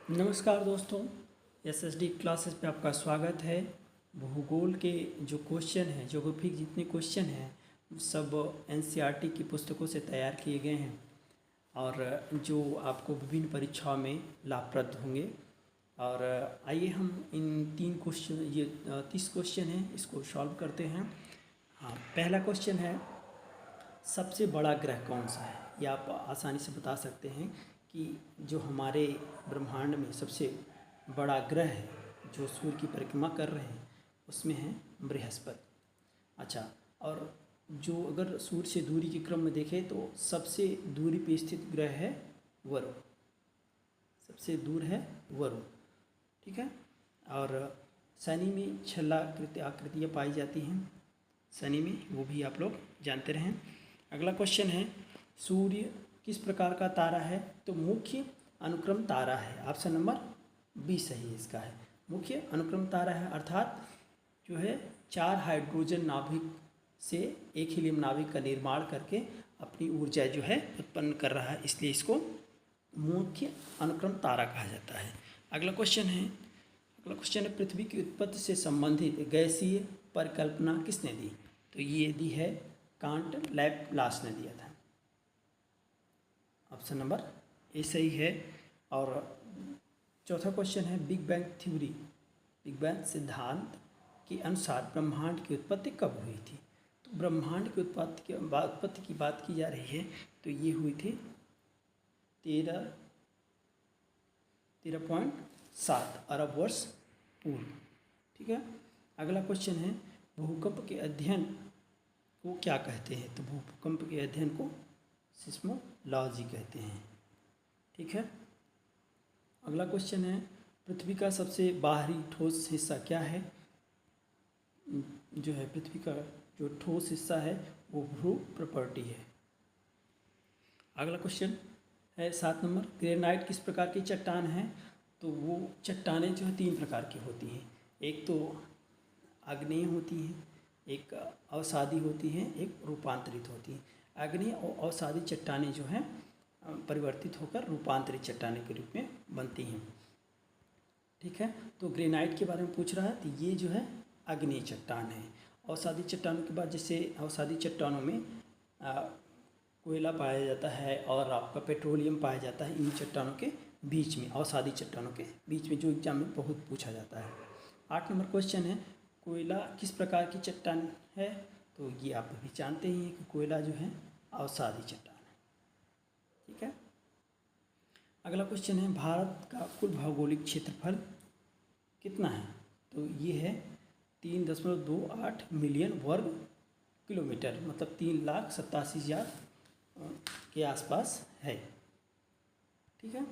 नमस्कार दोस्तों, SSD classes पे आपका स्वागत है। भूगोल के जो क्वेश्चन हैं, ज्योग्राफी के जितने क्वेश्चन हैं सब एनसीईआरटी की पुस्तकों से तैयार किए गए हैं और जो आपको विभिन्न परीक्षाओं में लाभप्रद होंगे। और आइए हम इन 30 क्वेश्चन हैं, इसको सॉल्व करते हैं। हाँ, पहला क्वेश्चन है, सबसे बड़ा ग्रह कौन सा है? ये आप आसानी से बता सकते हैं कि जो हमारे ब्रह्मांड में सबसे बड़ा ग्रह है जो सूर्य की परिक्रमा कर रहे हैं उसमें है बृहस्पति। अच्छा, और जो अगर सूर्य से दूरी के क्रम में देखें तो सबसे दूरी पे स्थित ग्रह है वरुण, सबसे दूर है वरुण। ठीक है। और शनि में आकृतियाँ पाई जाती हैं शनि में, वो भी आप लोग जानते रहें। अगला क्वेश्चन है, सूर्य किस प्रकार का तारा है? तो मुख्य अनुक्रम तारा है। ऑप्शन नंबर बी सही इसका है, मुख्य अनुक्रम तारा है। अर्थात जो है 4 हाइड्रोजन नाभिक से एक हीलियम नाभिक का निर्माण करके अपनी ऊर्जा जो है उत्पन्न कर रहा है, इसलिए इसको मुख्य अनुक्रम तारा कहा जाता है। अगला क्वेश्चन है, पृथ्वी की उत्पत्ति से संबंधित गैसीय परिकल्पना किसने दी? तो ये दी है कांट लैप्लास ने दिया था। ऑप्शन नंबर ए सही है। और चौथा क्वेश्चन है, big bang theory, big bang सिद्धांत के अनुसार ब्रह्मांड की उत्पत्ति कब हुई थी? तो ब्रह्मांड की उत्पत्ति की बात की जा रही है तो ये हुई थी 13.7 अरब वर्ष पूर्व। ठीक है। अगला क्वेश्चन है, भूकंप के अध्ययन को क्या कहते हैं? तो भूकंप के अध्ययन को सिस्मोलॉजी कहते हैं। ठीक है। अगला क्वेश्चन है, पृथ्वी का सबसे बाहरी ठोस हिस्सा क्या है? जो है पृथ्वी का जो ठोस हिस्सा है वो भ्रू प्रॉपर्टी है। अगला क्वेश्चन है 7 नंबर, ग्रेनाइट किस प्रकार की चट्टान है? तो वो चट्टानें जो है 3 प्रकार की होती हैं। एक तो आग्नेय होती हैं, एक अवसादी होती हैं, एक रूपांतरित होती हैं। आग्नेय और अवसादी चट्टानें जो हैं परिवर्तित होकर रूपांतरित चट्टानें के रूप में बनती हैं। ठीक है। तो ग्रेनाइट के बारे में पूछ रहा है तो ये जो है आग्नेय चट्टान है। अवसादी चट्टानों के बाद जैसे अवसादी चट्टानों में कोयला पाया जाता है और आपका पेट्रोलियम पाया जाता है इन चट्टानों के बीच में, अवसादी चट्टानों के बीच में, जो एग्जाम में बहुत पूछा जाता है। 8 नंबर क्वेश्चन है, कोयला किस प्रकार की चट्टान है? तो ये आप भी जानते ही हैं कि कोयला जो है अवसादी चट्टान है। ठीक है। अगला क्वेश्चन है, भारत का कुल भौगोलिक क्षेत्रफल कितना है? तो ये है 3.28 मिलियन वर्ग किलोमीटर, मतलब 3,87,000 के आसपास है। ठीक है।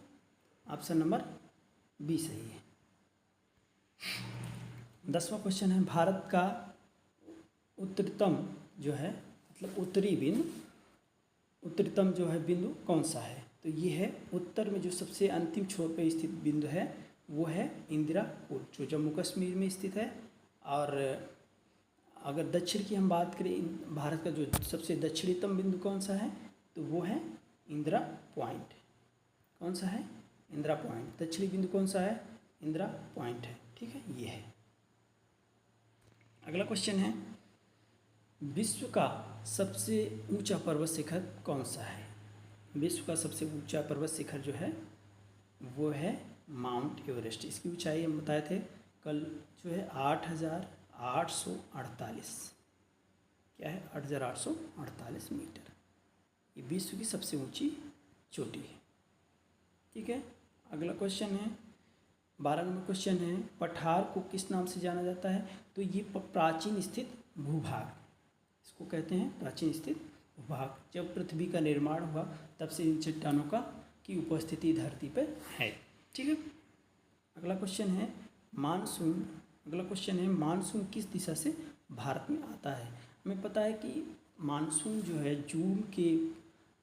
ऑप्शन नंबर बी सही है। 10वां क्वेश्चन है, भारत का उत्तरतम जो है मतलब उत्तरतम जो है बिंदु कौन सा है? तो ये है उत्तर में जो सबसे अंतिम छोर पर स्थित बिंदु है वो है इंदिरा कूट, जो जम्मू कश्मीर में स्थित है। और अगर दक्षिण की हम बात करें, भारत का जो सबसे दक्षिणतम बिंदु कौन सा है? तो वो है इंदिरा पॉइंट। कौन सा है? इंदिरा पॉइंट। दक्षिणी बिंदु कौन सा है? इंदिरा पॉइंट है। ठीक है, ये है। अगला क्वेश्चन है, विश्व का सबसे ऊंचा पर्वत शिखर कौन सा है? विश्व का सबसे ऊंचा पर्वत शिखर जो है वो है माउंट एवरेस्ट। इसकी ऊंचाई हम बताए थे कल, जो है 8,848। क्या है? 8,848 मीटर। ये विश्व की सबसे ऊंची चोटी है। ठीक है। अगला क्वेश्चन है 12 नंबर क्वेश्चन है, पठार को किस नाम से जाना जाता है? तो ये प्राचीन स्थित भूभाग, इसको कहते हैं प्राचीन स्थित भूभाग। जब पृथ्वी का निर्माण हुआ तब से इन चट्टानों की उपस्थिति धरती पर है। ठीक है। अगला क्वेश्चन है मानसून किस दिशा से भारत में आता है? हमें पता है कि मानसून जो है जून के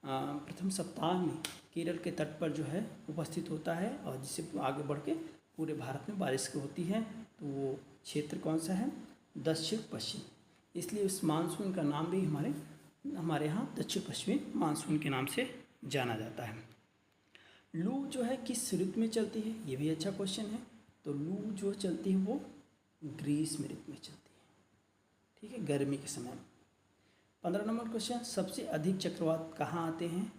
प्रथम सप्ताह में केरल के तट पर जो है उपस्थित होता है और जिससे आगे बढ़ के पूरे भारत में बारिश होती है। तो वो क्षेत्र कौन सा है? दक्षिण पश्चिम। इसलिए इस मानसून का नाम भी हमारे यहाँ दक्षिण पश्चिमी मानसून के नाम से जाना जाता है। लू जो है किस ऋतु में चलती है, ये भी अच्छा क्वेश्चन है। तो लू जो चलती है वो ग्रीष्म ऋतु में चलती है, ठीक है, गर्मी के समय में। 15 नंबर क्वेश्चन, सबसे अधिक चक्रवात कहाँ आते हैं?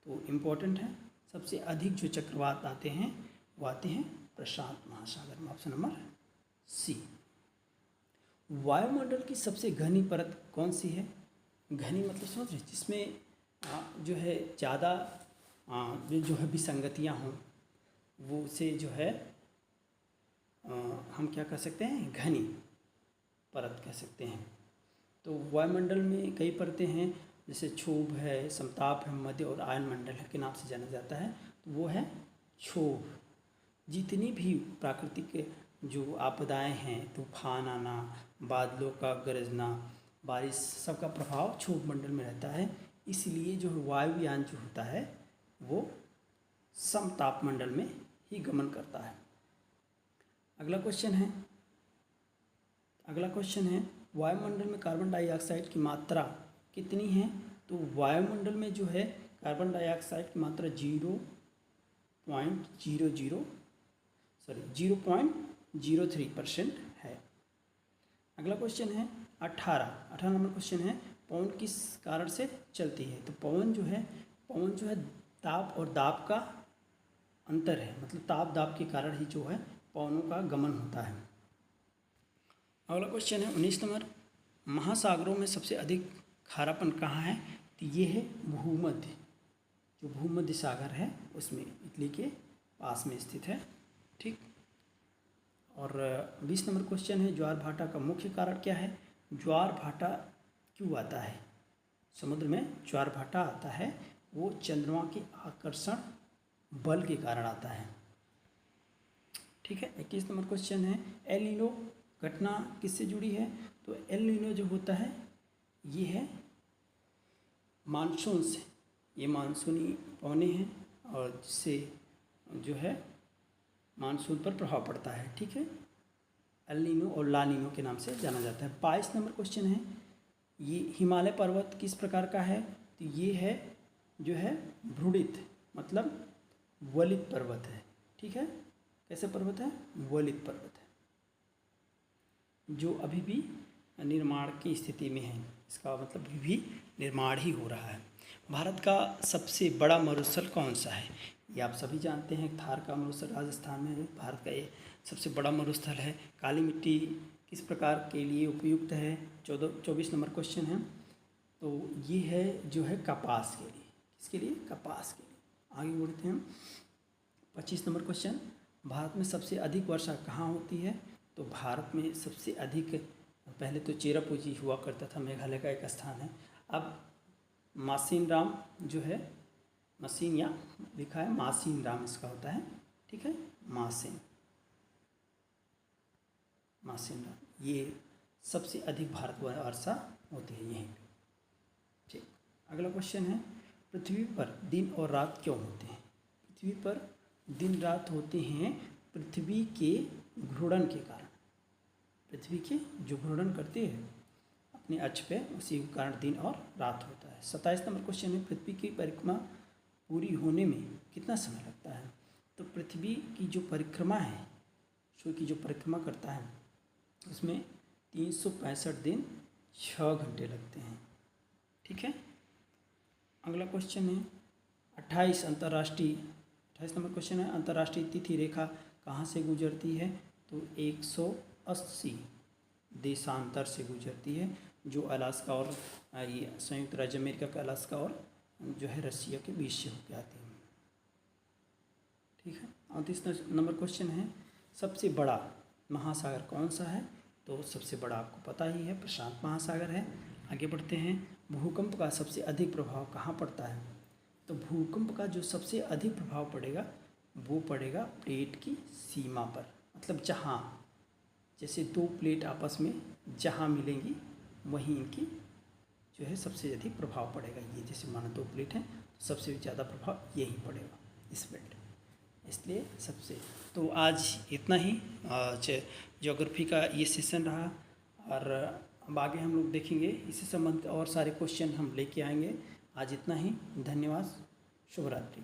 तो इम्पोर्टेंट है, सबसे अधिक जो चक्रवात आते हैं वो आते हैं प्रशांत महासागर में, ऑप्शन नंबर सी। वायुमंडल की सबसे घनी परत कौन सी है? घनी मतलब समझ रहे, जिसमें जो है ज़्यादा जो है विसंगतियाँ हों, वो उसे जो है हम क्या कह सकते हैं, घनी परत कह सकते हैं। तो वायुमंडल में कई परतें हैं, जैसे क्षोभ है, समताप है, मध्य और आयन मंडल के नाम से जाना जाता है। तो वो है क्षोभ। जितनी भी प्राकृतिक जो आपदाएं हैं, तूफान आना, बादलों का गरजना, बारिश, सबका प्रभाव क्षोभ मंडल में रहता है। इसलिए जो वायुयान जो होता है वो समताप मंडल में ही गमन करता है। अगला क्वेश्चन है वायुमंडल में कार्बन डाइऑक्साइड की मात्रा कितनी है? तो वायुमंडल में जो है कार्बन डाइऑक्साइड की मात्रा 0.03% है। अगला क्वेश्चन है 18 नंबर क्वेश्चन है, पवन किस कारण से चलती है? तो पवन जो है ताप और दाब का अंतर है, मतलब ताप दाब के कारण ही जो है पवनों का गमन होता है। अगला क्वेश्चन है 19 नंबर, महासागरों में सबसे अधिक खारापन कहाँ है? तो ये है भूमध्य, जो भूमध्य सागर है उसमें, इटली के पास में स्थित है, ठीक। और 20 नंबर क्वेश्चन है, ज्वार भाटा का मुख्य कारण क्या है? ज्वार भाटा क्यों आता है? समुद्र में ज्वार भाटा आता है वो चंद्रमा के आकर्षण बल के कारण आता है, ठीक है। 21 नंबर क्वेश्चन है, एल नीनो घटना किससे जुड़ी है? तो एल नीनो जो होता है ये है मानसून से, ये मानसूनी पवनें हैं और जिससे जो है मानसून पर प्रभाव पड़ता है, ठीक है। एल नीनो और ला नीनो के नाम से जाना जाता है। 22 नंबर क्वेश्चन है, ये हिमालय पर्वत किस प्रकार का है? तो ये है जो है भ्रूणित, मतलब वलित पर्वत है, ठीक है। कैसे पर्वत है? वलित पर्वत है, जो अभी भी निर्माण की स्थिति में है, इसका मतलब अभी भी निर्माण ही हो रहा है। भारत का सबसे बड़ा मरुस्थल कौन सा है? ये आप सभी जानते हैं, थार का मरुस्थल राजस्थान में है, भारत का ये सबसे बड़ा मरुस्थल है। काली मिट्टी किस प्रकार के लिए उपयुक्त है? 24 नंबर क्वेश्चन है। तो ये है जो है कपास के लिए, किसके लिए? कपास के लिए। आगे बढ़ते हैं। 25 नंबर क्वेश्चन, भारत में सबसे अधिक वर्षा कहाँ होती है? तो भारत में सबसे अधिक, पहले तो चेरापूंजी हुआ करता था, मेघालय का एक स्थान है। अब मासिन राम जो है, मसीन या लिखा है मासिन राम इसका होता है, ठीक है, मासिन राम, ये सबसे अधिक भारत में वर्षा होती है यहीं पे, ठीक। अगला क्वेश्चन है, पृथ्वी पर दिन और रात क्यों होते हैं? पृथ्वी पर दिन रात होते हैं पृथ्वी के घूर्णन के कारण। पृथ्वी के जो घूर्णन करती है अपने अक्ष पे, उसी के कारण दिन और रात होता है। 27 नंबर क्वेश्चन है, पृथ्वी की परिक्रमा पूरी होने में कितना समय लगता है? तो पृथ्वी की जो परिक्रमा है, सूर्य की जो परिक्रमा करता है, उसमें 365 दिन 6 घंटे लगते हैं, ठीक है। अगला क्वेश्चन है 28 नंबर क्वेश्चन है, अंतर्राष्ट्रीय तिथि रेखा कहाँ से गुजरती है? तो 180 देशांतर से गुजरती है, जो अलास्का और ये संयुक्त राज्य अमेरिका का अलास्का और जो है रसिया के बीच से होकर आती है, ठीक है। 29 नंबर क्वेश्चन है, सबसे बड़ा महासागर कौन सा है? तो सबसे बड़ा आपको पता ही है, प्रशांत महासागर है। आगे बढ़ते हैं, भूकंप का सबसे अधिक प्रभाव कहाँ पड़ता है? तो भूकंप का जो सबसे अधिक प्रभाव पड़ेगा वो पड़ेगा प्लेट की सीमा पर, मतलब जहाँ, जैसे दो प्लेट आपस में जहाँ मिलेंगी वहीं इनकी जो है सबसे अधिक प्रभाव पड़ेगा। ये जैसे मानो दो प्लेट हैं तो सबसे ज़्यादा प्रभाव यहीं पड़ेगा, इस प्लेट, इसलिए सबसे। तो आज इतना ही ज्योग्राफी का ये सेशन रहा, और अब आगे हम लोग देखेंगे इससे संबंधित और सारे क्वेश्चन हम लेके आएंगे। आज इतना ही, धन्यवाद, शुभ रात्रि।